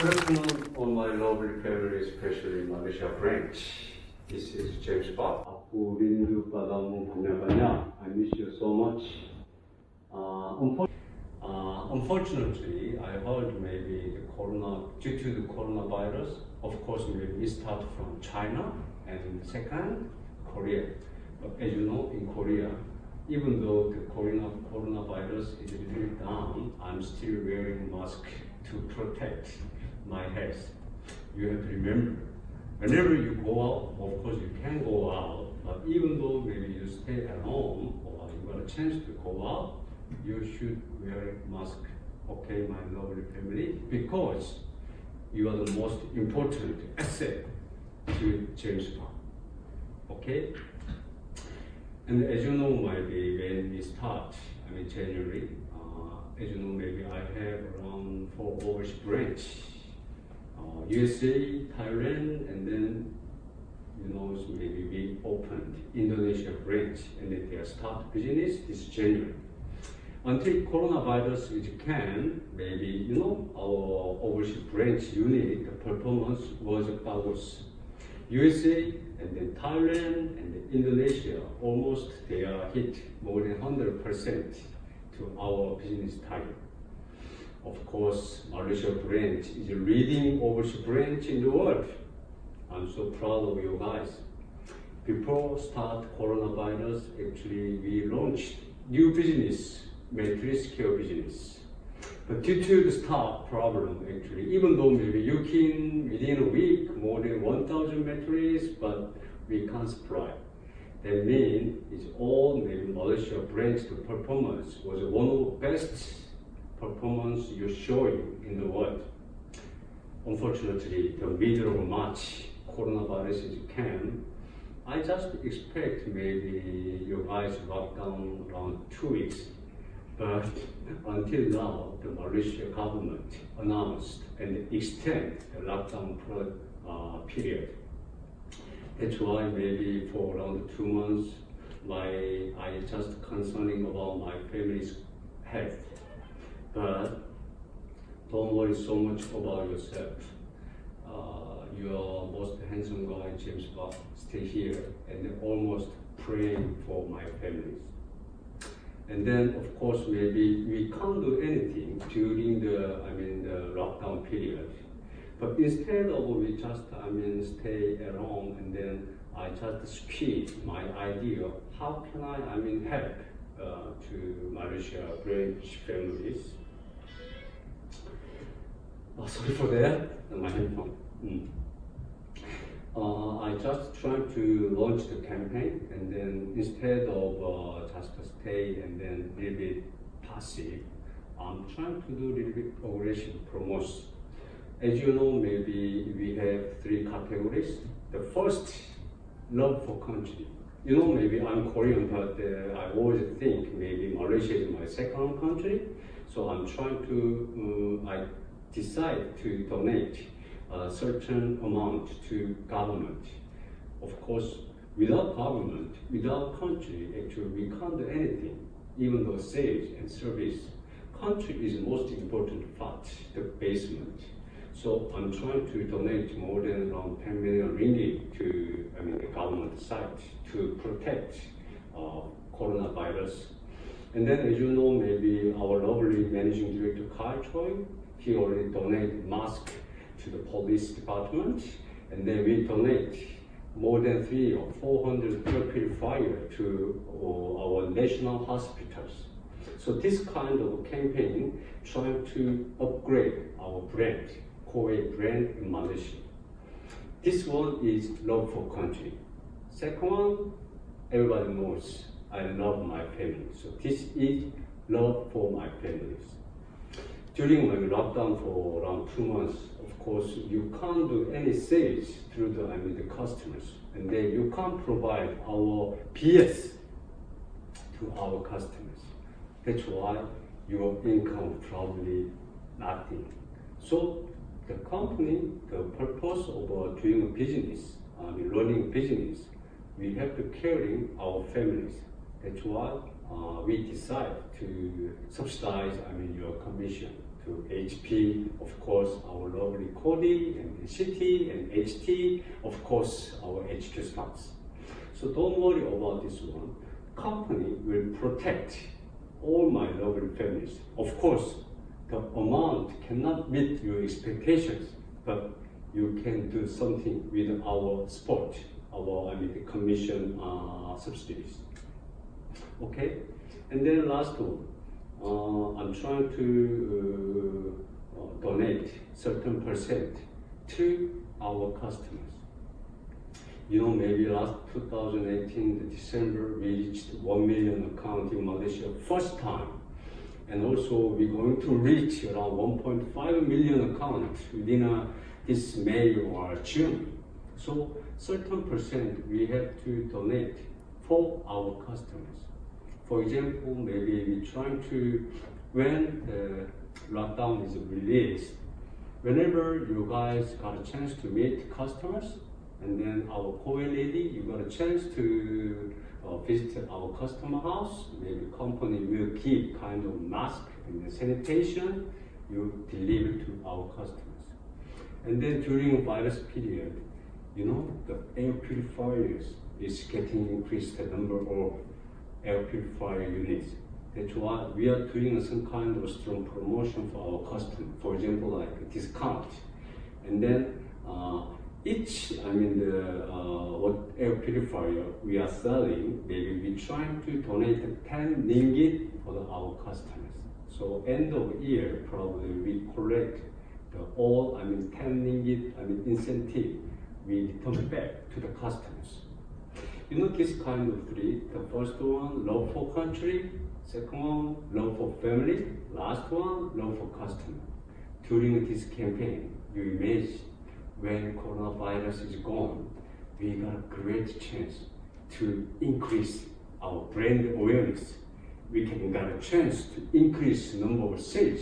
Good afternoon, all my lovely family, especially Malaysia branch. This is James Bob. 우린도 바다무 반야반야. I miss you so much. Unfortunately, I heard maybe due to the coronavirus, of course, maybe we start from China and second, Korea. But as you know, in Korea, even though the coronavirus is a little down, I'm still wearing mask to protect my health. You have to remember, whenever you go out, of course you can go out, but even though maybe you stay at home or you got a chance to go out, you should wear a mask, okay, my lovely family, because you are the most important asset to James Bond, okay? And as you know, maybe when we start, January, as you know, maybe I have around 4 overseas branches. USA, Thailand, and then, maybe we opened Indonesia branch, and then they start business this January. Until coronavirus is can, maybe, our overseas branch unit, the performance was about USA, and then Thailand, and then Indonesia, almost they are hit more than 100% to our business target. Of course, Malaysia branch is a leading overseas branch in the world. I'm so proud of you guys. Before start coronavirus, actually we launched new business, mattress care business. But due to the staff problem, actually, even though maybe you can within a week more than 1,000 mattresses, but we can't supply. That means it's all maybe Malaysia branch the performance was one of the best performance you're showing in the world. Unfortunately, the middle of March, coronavirus is came. I just expect maybe you guys lock down around 2 weeks. But until now, the Malaysia government announced and extend the lockdown period. That's why maybe for around 2 months, I just concerning about my family's health. But don't worry so much about yourself. You are most handsome guy, James Bob, stay here and almost praying for my families. And then, of course, maybe we can't do anything during the lockdown period. But instead of we just, stay at home, and then I just speak my idea, how can I help to Malaysia branch families. Sorry for that, my handphone. I just tried to launch the campaign, and then instead of just stay and then a little bit passive, I'm trying to do a little bit aggressive promotion. As you know, maybe we have 3 categories. The first, love for country. Maybe I'm Korean, but I always think maybe Malaysia is my second country. So I'm trying to, I decide to donate a certain amount to government. Of course, without government, without country, actually we can't do anything, even though sales and service. Country is the most important part, the basement. So I'm trying to donate more than around 10 million ringgit to the government side to protect coronavirus. And then, as you know, maybe our lovely managing director, Kai Choi, he already donated masks to the police department, and then we donate more than 300 or 400 air purifiers to our national hospitals. So this kind of campaign trying to upgrade our brand, Korea brand in Malaysia. This one is love for country. Second one, everybody knows I love my family. So this is love for my families. During my lockdown for around 2 months, of course, you can't do any sales through the customers, and then you can't provide our PS to our customers. That's why your income probably nothing. So the company, the purpose of doing a business, running business, we have to carry our families. That's why we decide to subsidize your commission to HP, of course, our lovely Cody and CT and HT, of course, our HQ stocks. So don't worry about this one. Company will protect all my lovely families. Of course, the amount cannot meet your expectations, but you can do something with our sport, the commission subsidies. Okay, and then last one, I'm trying to donate certain percent to our customers. You know, maybe last 2018 December we reached 1 million account in Malaysia first time, and also we're going to reach around 1.5 million accounts within this May or June. So certain percent we have to donate for our customers. For example, maybe we're trying to, when the lockdown is released, whenever you guys got a chance to meet customers, and then our co-lady, you got a chance to visit our customer house, maybe company will keep kind of mask and sanitation, you deliver to our customers. And then during virus period, you know, the air purifiers is getting increased the number of air purifier units. That's why we are doing some kind of strong promotion for our customer. For example, like a discount. And then each, what air purifier we are selling, maybe we trying to donate 10 ringgit for our customers. So end of year, probably we collect the all, 10 ringgit, incentive, we return back to the customers. You know, this kind of three, the first one, love for country, second one, love for family, last one, love for customer. During this campaign, you imagine when coronavirus is gone, we got a great chance to increase our brand awareness. We can get a chance to increase the number of sales.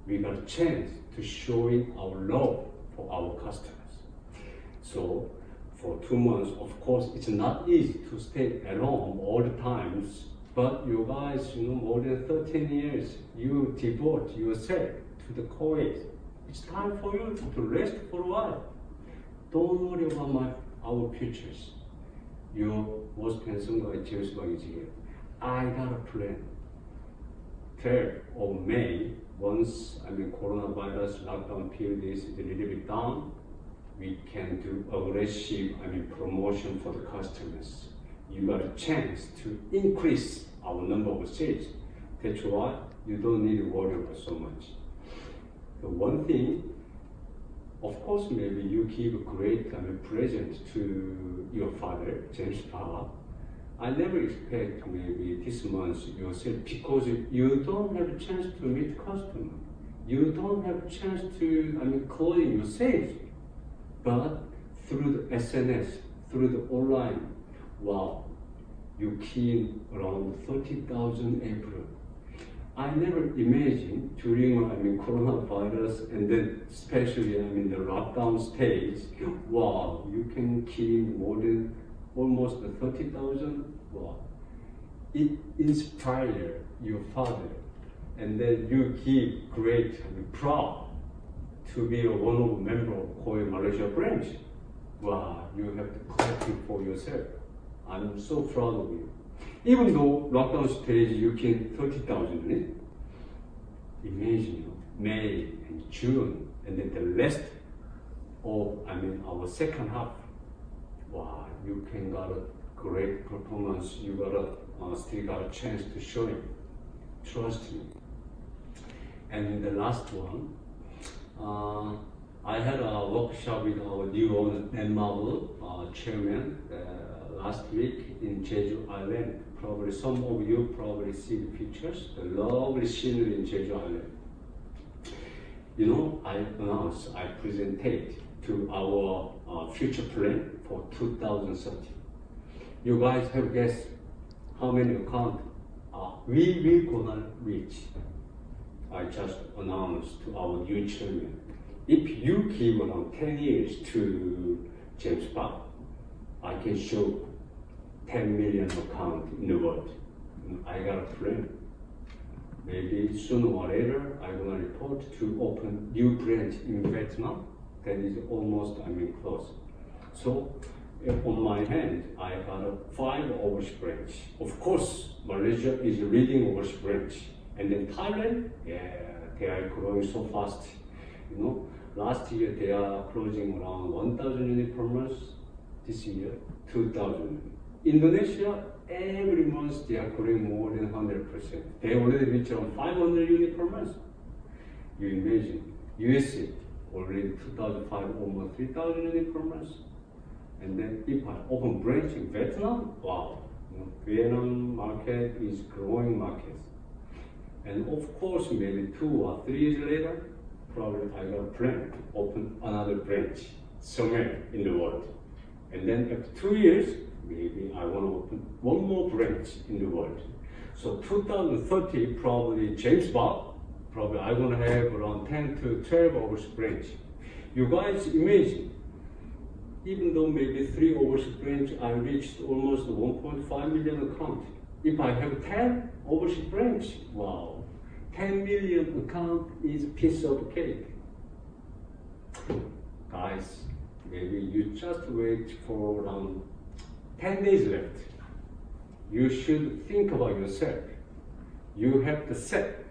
We got a chance to showing our love for our customers. So for 2 months, of course, it's not easy to stay at home all the times, but you guys, you know, more than 13 years, you devote yourself to the COVID. It's time for you to rest for a while. Don't worry about our futures. Your most handsome guy, James Bang, is here. I got a plan. 3rd of May, once coronavirus lockdown period is a little bit down, we can do aggressive promotion for the customers. You got a chance to increase our number of sales. That's why you don't need to worry about so much. The one thing, of course, maybe you give a great present to your father, James Bang. I never expect maybe this month yourself, because you don't have a chance to meet customer. You don't have a chance to closing your sales. But through the SNS, through the online, wow, you key around 30,000 April. I never imagined during coronavirus, and then especially the lockdown stage, wow, you can key more than almost 30,000. Wow, it inspires your father, and then you give great proud to be one of the member of Korea Malaysia branch. Wow, you have to clap it for yourself. I'm so proud of you. Even though lockdown stage you can 30,000, imagine May and June, and then the rest of our second half. Wow, you can got a great performance. You still got a chance to show it. Trust me. And the last one, I had a workshop with our new owner, Marvel chairman, last week in Jeju Island. Probably some of you probably see the pictures, the lovely scenery in Jeju Island. You know, I presented to our future plan for 2030. You guys have guessed how many accounts we will gonna reach. I just announced to our new chairman, if you give around 10 years to James Bang, I can show 10 million accounts in the world. I got a plan. maybe sooner or later I'm gonna report to open new branch in Vietnam. That is almost close. So on my hand, I got a 5 overseas branch. Of course, Malaysia is a leading overseas branch, and then Thailand, they are growing so fast. You know, last year they are closing around 1,000 units per month. This year, 2,000. Indonesia, every month they are growing more than 100%. They already reach around 500 units per month. You imagine, USA already 2,500, almost 3,000 units per month. And then if I open branch in Vietnam, wow, Vietnam market is growing market. And of course, maybe 2 or 3 years later, probably I got a plan to open another branch somewhere in the world. And then after 2 years, maybe I want to open one more branch in the world. So 2030, probably James Bob, probably I'm going to have around 10 to 12 overseas branch. You guys imagine, even though maybe 3 overseas branch, I reached almost 1.5 million account. If I have 10 overseas branch, wow, 10 million account is a piece of cake. Guys, maybe you just wait for around 10 days left. You should think about yourself. You have to set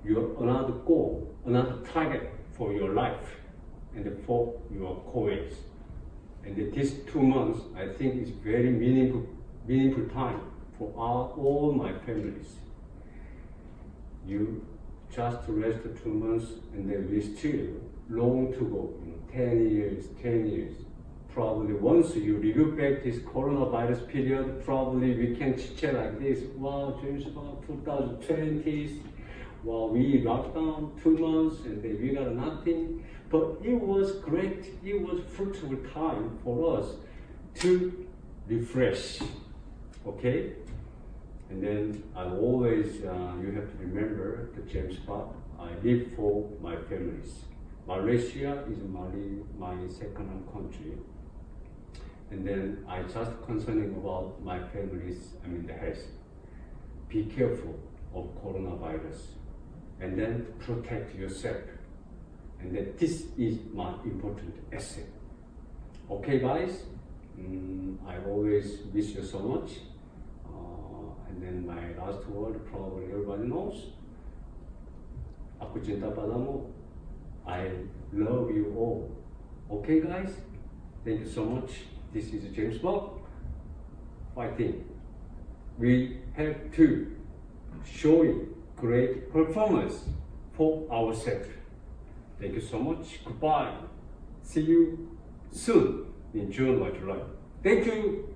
your another goal, another target for your life and for your co-eds. And these 2 months, I think is very meaningful time for all my families. You just rest 2 months, and then we still long to go. 10 years. Probably once you review back this coronavirus period, probably we can chat like this. Wow, James, about 2020s. Wow, we locked down 2 months, and then we got nothing. But it was great. It was fruitful time for us to refresh. Okay? And then I always, you have to remember the James Bob. I live for my families. Malaysia is my second home country. And then I just concerning about my family's, the health. Be careful of coronavirus. And then protect yourself. And then this is my important asset. Okay, guys? I always miss you so much. And then my last word, probably everybody knows. Aku cinta padamu. I love you all. Okay, guys? Thank you so much. This is James Bob. Fighting. We have to show you great performance for ourselves. Thank you so much. Goodbye. See you soon in June or July. Thank you.